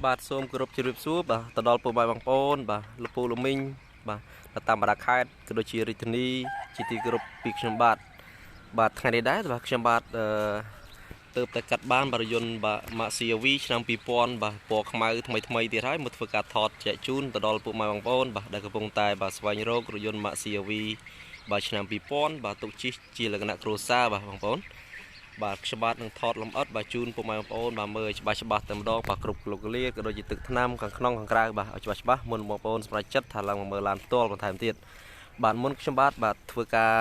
បាទសូមគោរពជម្រាបសួរបាទទៅដល់ពុកម៉ែបងប្អូនបាទលោកពូលោកមីងបាទនៅតាមបណ្ដាខេត្តក៏ដូចជារាជធានីជាទីគោរពពីខ្ញុំបាទថ្ងៃនេះដែរបាទខ្ញុំបាទទើបតែកាត់បានរថយន្តបាទ Maxia-V ឆ្នាំ2000បាទពណ៌ខ្មៅថ្មីទៀតហើយមកធ្វើការថតចែកជូនទៅដល់ពុកម៉ែបងប្អូនបាទដែលកំពុងតែបាទស្វែងរករថយន្ត Maxia-V បាទឆ្នាំ2000បាទទុកជិះជាលក្ខណៈគ្រួសារបាទបងប្អូនបាទខ្ញុំបាទនឹងថតលម្អិតបាទជូនពុកម៉ែបងប្អូនបាទមើលច្បាស់តែម្ដងបាទគ្រប់លោកលាក៏ដូចជាទឹកថ្នាំខាងក្នុងខាងក្រៅបាទឲ្យច្បាស់មុនបងប្អូនសម្រេចចិត្តថាឡើងមកមើលឡានផ្ទាល់បន្ថែមទៀតបាទមុនខ្ញុំបាទធ្វើការ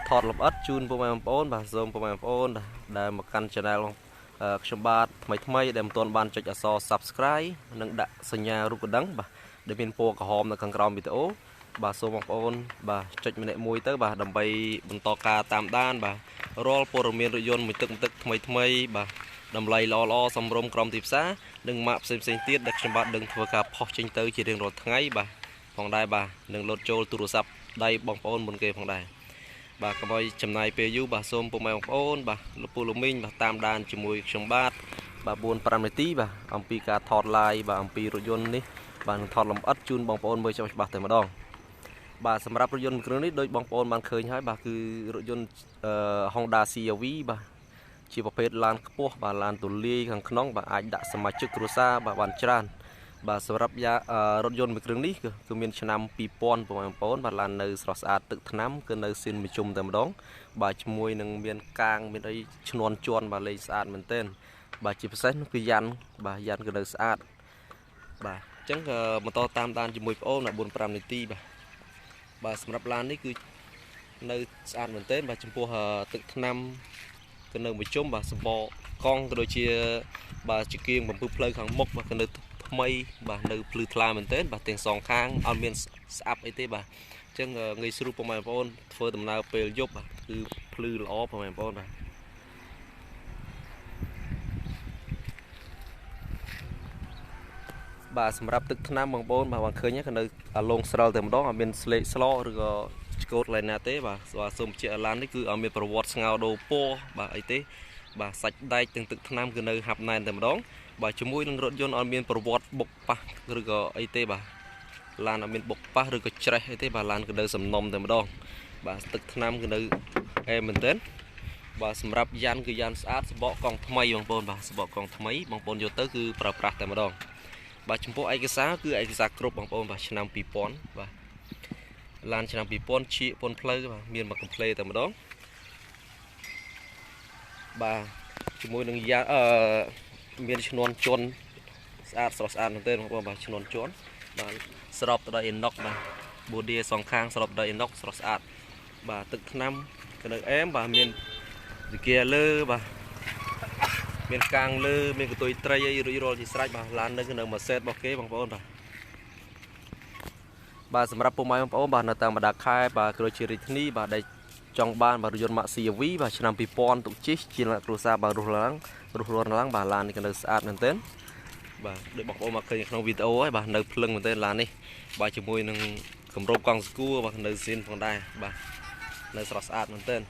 ថតលម្អិតជូនពុកម៉ែបងប្អូនបាទសូមពុកម៉ែបងប្អូនដែលមកកាន់ channel ខ្ញុំបាទថ្មីដែលមិនទាន់បានចុចអក្សរ Subscribe និងដាក់សញ្ញារូបកណ្ដឹងបាទដែលមានពណ៌ក្រហមនៅខាងក្រោមវីដេអូបាទសូមបងប្អូនបាទចុចម្នាក់មួយទៅបាទដើម្បីបន្តការតាមដានបាទរាល់ព័ត៌មានរថយន្តមួយទឹកថ្មីបាទតម្លៃល្អសម្រុំក្រមទីផ្សារនិងម៉ាកផ្សេងទៀតដែលខ្ញុំបាទនឹងធ្វើការផុសចេញទៅជារៀងរាល់ថ្ងៃបាទផងដែរបាទនឹងលោតចូលទូរស័ព្ទដៃបងប្អូនមុនគេផងដែរបាទកុំឲ្យចំណាយពេលយូរបាទសូមពុកម៉ែបងប្អូនបាទលោកពូលោកមីងបាទតាមដានជាមួយខ្ញុំបាទ4-5 នាទីបាទអំពីការថត live បាទអំពីរថយន្តនេះបាទនឹងថតលម្អិតជូនបងប្អូនមើលច្បាស់តែម្ដងបាទសម្រាប់រថយន្តគ្រឿងនេះដូចបងប្អូនបានឃើញហើយបាទគឺរថយន្ត Honda CR-V បាទជាប្រភេទឡានខ្ពស់បាទឡានទូលាយខាងក្នុងបាទអាចដាក់សមាជិកគ្រួសារបាទបានច្រើនបាទសម្រាប់រថយន្តមួយគ្រឿងនេះគឺមានឆ្នាំ2000បងប្អូនបាទឡាននៅស្រស់ស្អាតទឹកថ្នាំគឺនៅស៊ីនមជ្ឈុំតែម្ដងបាទជាមួយនឹងមានកាងមានអីឈ្នន់ជន់បាទលេងស្អាតមែនទែនបាទជាពិសេសនោះគឺយ៉ាន់បាទយ៉ាន់គឺនៅស្អាតបាទអញ្ចឹងបន្តតាមដានជាមួយបងប្អូនដល់4-5 នាទីបាទសម្រាប់ឡាននេះគឺនៅស្អាតមែនទែនបាទចំពោះទឹកថ្នាំគឺនៅមជ្ឈុំបាទសម្បកកង់ក៏ដូចជាបាទជាគៀងបំពឹសផ្លូវខាងមុខបាទគឺនៅថ្មីបាទនៅភ្លឺថ្លាមែនទែនបាទទាំងសងខាងអត់មានស្អាប់អីទេបាទអញ្ចឹងងាយស្រួលបងប្អូនធ្វើដំណើរពេលយប់បាទគឺភ្លឺល្អបងប្អូនបាទសម្រាប់ទឹកថ្នាំបងប្អូនបាទឃើញគឺនៅអាឡុងស្រិលតែម្ដងអត់មានស្លេកស្លោឬក៏ឆ្កូតឡើយណាទេបាទសូមបញ្ជាក់អាឡាននេះគឺអត់មានប្រវត្តិស្ងោរដូរពណ៌បាទអីទេបាទសាច់ដែកទាំងទឹកថ្នាំគឺនៅហាប់ណែនតែម្ដងបាទជាមួយនឹងរថយន្តអត់មានប្រវត្តិបុកប៉ះឬក៏អីទេបាទឡានអត់មានបុកប៉ះឬក៏ច្រេះអីទេបាទឡានគឺនៅសំណុំតែម្ដងបាទទឹកថ្នាំគឺនៅអែមែនទែនបាទសម្រាប់យ៉ាន់គឺយ៉ាន់ស្អាតសបកកង់ថ្មីបងប្អូនបាទសបកកង់ថ្មីបងប្អូនយកទៅគឺប្រើប្រាស់តែម្ដងបាទចំពោះឯកសារគឺឯកសារគ្រប់បងប្អូនបាទឆ្នាំ2000បាទឡានឆ្នាំ2000ជាពន្ធផ្លូវបាទមានមកកំ pl តែម្ដងបាទជាមួយនឹងមានឈ្នន់ជន់ស្អាតស្រស់ស្អាតមែនទែនបងប្អូនបាទឈ្នន់ជន់បាទស្របទៅដោយ inox បាទ body សងខាងស្របដោយ inox ស្រស់ស្អាតបាទទឹកថ្នាំក៏នៅអែមបាទមានវិគាលើបាទមានកាងលើមានកតុយត្រីអីរួចរាល់ជាស្រេចបាទឡាននឹងនៅមួយសេតរបស់គេបងប្អូនបាទសម្រាប់ពុកម៉ែបងប្អូនបាទនៅតាមបណ្ដាខេត្តបាទក៏ដូចជារាជធានីបាទដែលចង់បានបាទរថយន្ត Maxia-V បាទឆ្នាំ2000ទុកជិះជាលក្ខណៈគ្រួសារបាទរស់ឡើងបាទឡាននេះក៏នៅស្អាតមែនទែនបាទដូចបងប្អូនមកឃើញក្នុងវីដេអូហើយបាទនៅភ្លឹងមែនទែនឡាននេះបាទជាមួយនឹងគម្របកង់ស្គួរបាទនៅស៊ីនផងដែរបាទនៅស្រស់ស្អាតមែនទែន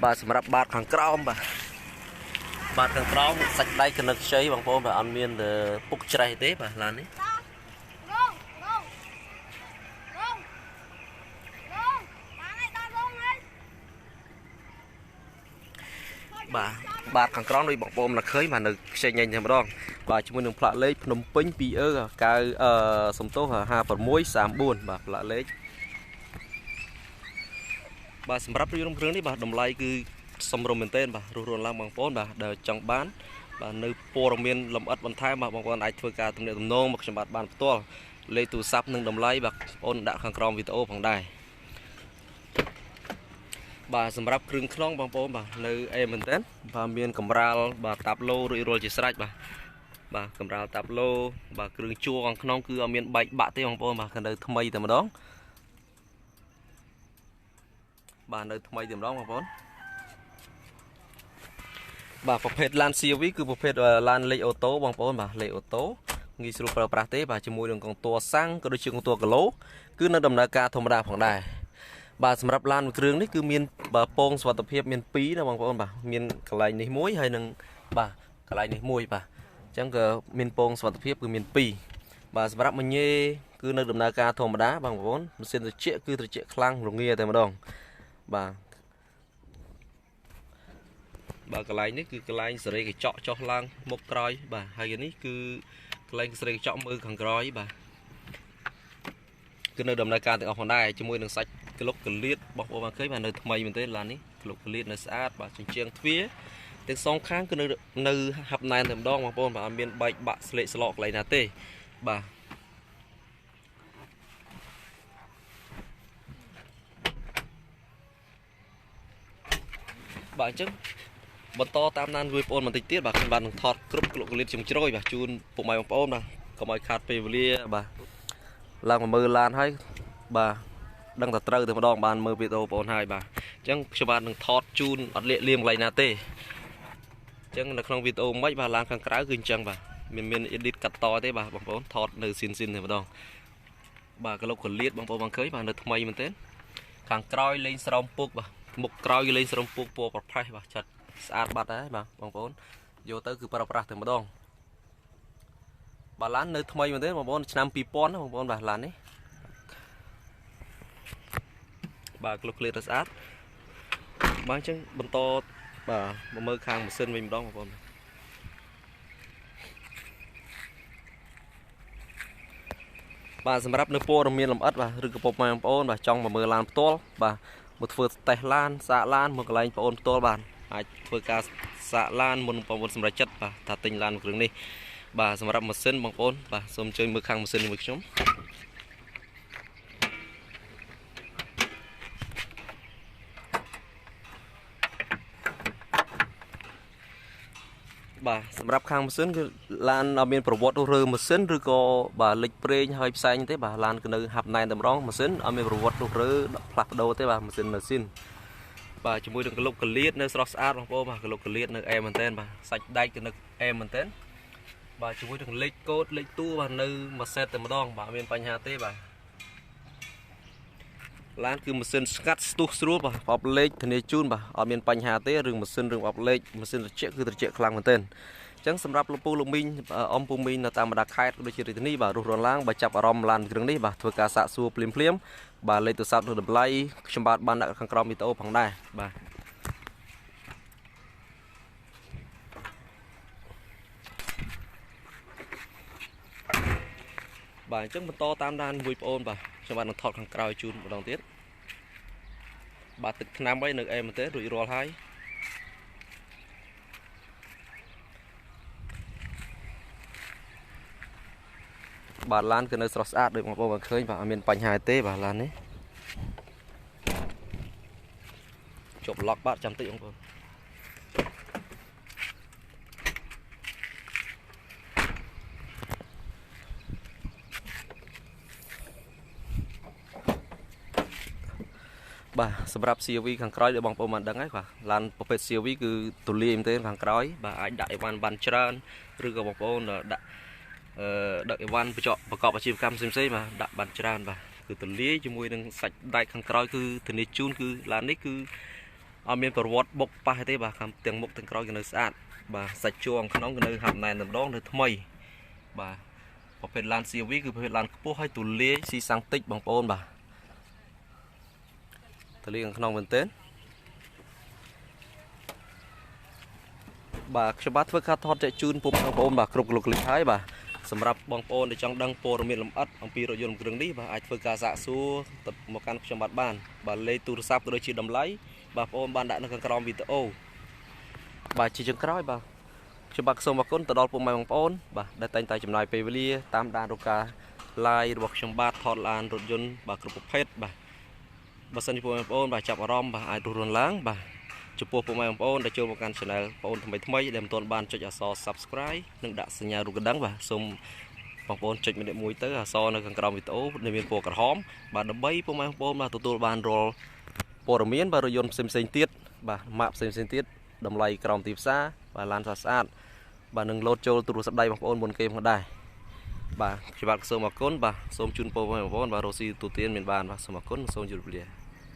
បាទសម្រាប់បាតខាងក្រោមបាទខាងក្រោមសាច់ដៃកណិតខ្ចីបងប្អូនបាទអត់មានពុកច្រេះទេបាទឡាននេះបាទខាងក្រោមដូចបងប្អូនមកឃើញបាទនៅខ្ចីញ៉ៃតែម្ដងបាទជាមួយនឹងផ្លាកលេខភ្នំពេញ 2E 9សំទោស5634បាទផ្លាកលេខបាទសម្រាប់រថយន្តគ្រឿងនេះបាទតម្លៃគឺសម្រុំមែនទែនបាទរស់រានឡើងបងប្អូនបាទដែលចង់បានបាទនៅព័ត៌មានលម្អិតបន្ថែមបាទបងប្អូនអាចធ្វើការទំនាក់ទំនងមកខ្ញុំបាទបានផ្ទាល់លេខទូរស័ព្ទនិងតម្លៃបាទបងប្អូនដាក់ខាងក្រោមវីដេអូផងដែរបាទសម្រាប់គ្រឿងខ្លងបងប្អូនបាទនៅអេមែនទែនបាទមានកម្រាលបាទតាប់ឡូរួចរាល់ជាស្រេចបាទកម្រាលតាប់ឡូបាទគ្រឿងជួរខាងក្នុងគឺអត់មានបែកបាក់ទេបងប្អូនបាទគឺនៅថ្មីតែម្ដងបាទនៅថ្មីតែម្ដងបងប្អូនបាទប្រភេទឡាន CR-V គឺប្រភេទឡានលេខអូតូបងប្អូនបាទលេខអូតូងាយស្រួលប្រើប្រាស់ទេបាទជាមួយនឹងកង់ទ័រសាំងក៏ដូចជាកង់ទ័រគីឡូគឺនៅដំណើរការធម្មតាផងដែរបាទសម្រាប់ឡានមួយគ្រឿងនេះគឺមានពងសុវត្ថិភាពមាន2ណាបងប្អូនបាទមានកន្លែងនេះមួយហើយនឹងបាទកន្លែងនេះមួយបាទ chẳng có miền pong sọt phiếp cứ miền pi và sắp mình nhé cứ nơi đầm na ca thô mà đá bằng vốn mình xin được chuyện cứ được chuyện khăng rồi nghe tại mà đòn bà cái này ní cứ cái này sẽ cái chọ cho lăng một còi bà hay cái ní cứ cái này sẽ chọ mưa thằng còi bà cứ nơi đầm na ca thì ở phần này cho môi đường sạch cái lúc cái liệt bọc vào cái mà nơi mày mình tới là ní cái lúc cái liệt nó sát bà trên chiang phía tiếng song kháng cứ nơi hấp này thì đong mà bông bà miền bạch bạ lệ sọt lại là tê bà bạn chứ bật to tam nan vui ôn mà tịch tiết bà không bàn thọt group lộ liên chừng trôi bà chun bộ mày bằng ôn nè có mày khát về lia bà làm mà mưa lan hay bà đang thật trâu từ mà đong bàn mưa video ôn hai bà chẳng cho bạn đừng thọt chun ở lệ liềm lại nà tê chẳng là không video mấy bà làm càng trái gừng chẳng bà mình edit cắt to thế bà bằng ôn thọt nơi xin thì mà đong bà cái lúc còn liệt bằng ôn bằng cưới bà nơi thay mình tên càng còi lên sòng puộc bà một còi lên sòng puộc po bật phai bà chặt sát bát đấy bà bằng ôn vô tới cứ para từ mà đong bà lán nơi thay mình tên bằng ôn năm pipon bằng ôn bà lán đấy bà lúc liệt sát bán chân bận to bà mơ khang một sân mình đong bằng ôn bà sẽรับnơi po đồng miền làm ớt bà rực bột mày bằng ôn bà trong mà mưa lan to bà một phượt tè lan xạ lan một cái bằng ôn to bàn ai phượt cả xạ lan một sầm ra chất bà thà tinh lan một đường đi bà sẽรับmột sân bằng ôn bà xôm chơi mưa khang một sân một chút bà sầmรับkhang một sânคือลานเอาเป็นประวัติเรือmột sânหรือก็bà lịch pre hơi say như thế bà làn cái nơi hạp này tầm đó một sânเอาเป็นประวัติเรือหลักโดthế bà một sân là xin bà chỉ mua được cái lục cái liệt nơi sọt art bằng bà cái lục cái liệt nơi em mình tên bà sạch đay cái nơi em mình tên bà chỉ mua được lịch code lịch tu bà nơi mà set tầm đó bà bên bánh hà thế bà lánคือmột sân cắt tu sưu bà bọc lịch thì này chun bà ở bên bánh hà thế rừng một sân rừng bọc lịch một sân chạyคือchạy khlang mình tên chẳngสำหรับลูกปูลูกมิงอมปูมิงตามมาดักไข่โดยเฉพาะที่นี่บ่ารูร้อนล้างบ่าจับอารมณ์ลานเรื่องนี้บ่าធ្វើការសាកសួរភ្លាមบ่าเลยตัวซับตัวดับไล่ខ្ញុំបាទបានដាក់ខាងក្រោមវីដេអូផងដែរបាទបាទអញ្ចឹងបន្តតាមដានមួយបងអូនបាទខ្ញុំបាទនឹងថតខាងក្រោយជូនម្ដងទៀតបាទទឹកថ្នាំអីនៅអែមែនទេរួចរាល់ហើយបាទឡានគឺនៅស្រស់ស្អាតដូចបងប្អូនបានឃើញបាទអត់មានបញ្ហាទេបាទឡាននេះជប់ឡុកបាទចាំតិចបងប្អូនបាទសម្រាប់ CRV ខាងក្រោយដែលបងប្អូនបានដឹងហើយបាទឡានប្រភេទ CRV គឺទូលាយមែនទេខាងក្រោយបាទអាចដាក់អីវ៉ាន់បានច្រើនឬក៏បងប្អូនដាក់ដាក់អីវ៉ាន់ប្រកបអាជីវកម្មផ្សេងៗបាទដាក់បានច្រើនបាទគឺទូលាយជាមួយនឹងសាច់ដែកខាងក្រោយគឺធានាជូនគឺឡាននេះគឺអត់មានប្រវត្តិបុកប៉ះទេបាទខាងទាំងមុខទាំងក្រោយគឺនៅស្អាតបាទសាច់ជួងក្នុងគឺនៅហាប់ណែនម្ដងនៅថ្មីបាទប្រភេទឡាន CRV គឺប្រភេទឡានខ្ពស់ហើយទូលាយស៊ីសាំងតិចបងប្អូនបាទទូលាយខាងក្នុងមែនទេបាទខ្ញុំបាទធ្វើការថតចែកជូនពុកបងប្អូនបាទគ្រប់លោកលិចហើយបាទសម្រាប់បងប្អូនដែលចង់ដឹងព័ត៌មានលម្អិតអំពីរថយន្តគ្រឿងនេះបាទអាចធ្វើការសាកសួរទៅមកកាន់ខ្ញុំបាទបានបាទលេខទូរស័ព្ទក៏ដូចជាតម្លៃបាទបងប្អូនបានដាក់នៅខាងក្រោមវីដេអូបាទជាចុងក្រោយបាទខ្ញុំបាទសូមអរគុណទៅដល់ពុកម៉ែបងប្អូនបាទដែលតែងតែចំណាយពេលវេលាតាមដានរកការ live របស់ខ្ញុំបាទថតឡានរថយន្តបាទគ្រប់ប្រភេទបាទបើសិនជាពុកម៉ែបងប្អូនបាទចាប់អារម្មណ៍បាទអាចរស់រានឡើងបាទចំពោះពុកម៉ែបងប្អូនដែលចូលមកកាន់ channel បងប្អូនថ្មីដែលមិនទាន់បានចុចអក្សរ subscribe និងដាក់សញ្ញារូបកណ្ដឹងបាទសូមបងប្អូនចុចម្នាក់មួយទៅអក្សរនៅខាងក្រោមវីដេអូដែលមានពណ៌ក្រហមបាទដើម្បីពុកម៉ែបងប្អូនបាទទទួលបានរាល់ព័ត៌មានបាទរថយន្តផ្សេងៗទៀតបាទម៉ាកផ្សេងៗទៀតតម្លៃក្រោមទីផ្សារបាទឡានស្អាតបាទនឹងលោតចូលទូរស័ព្ទដៃបងប្អូនមុនគេផងដែរបាទខ្ញុំបាទសូមអរគុណបាទសូមជូនពរបងប្អូនបាទរស់ស៊ីទូទានមានបានបាទសូមអរគុណសូមជម្រាបលា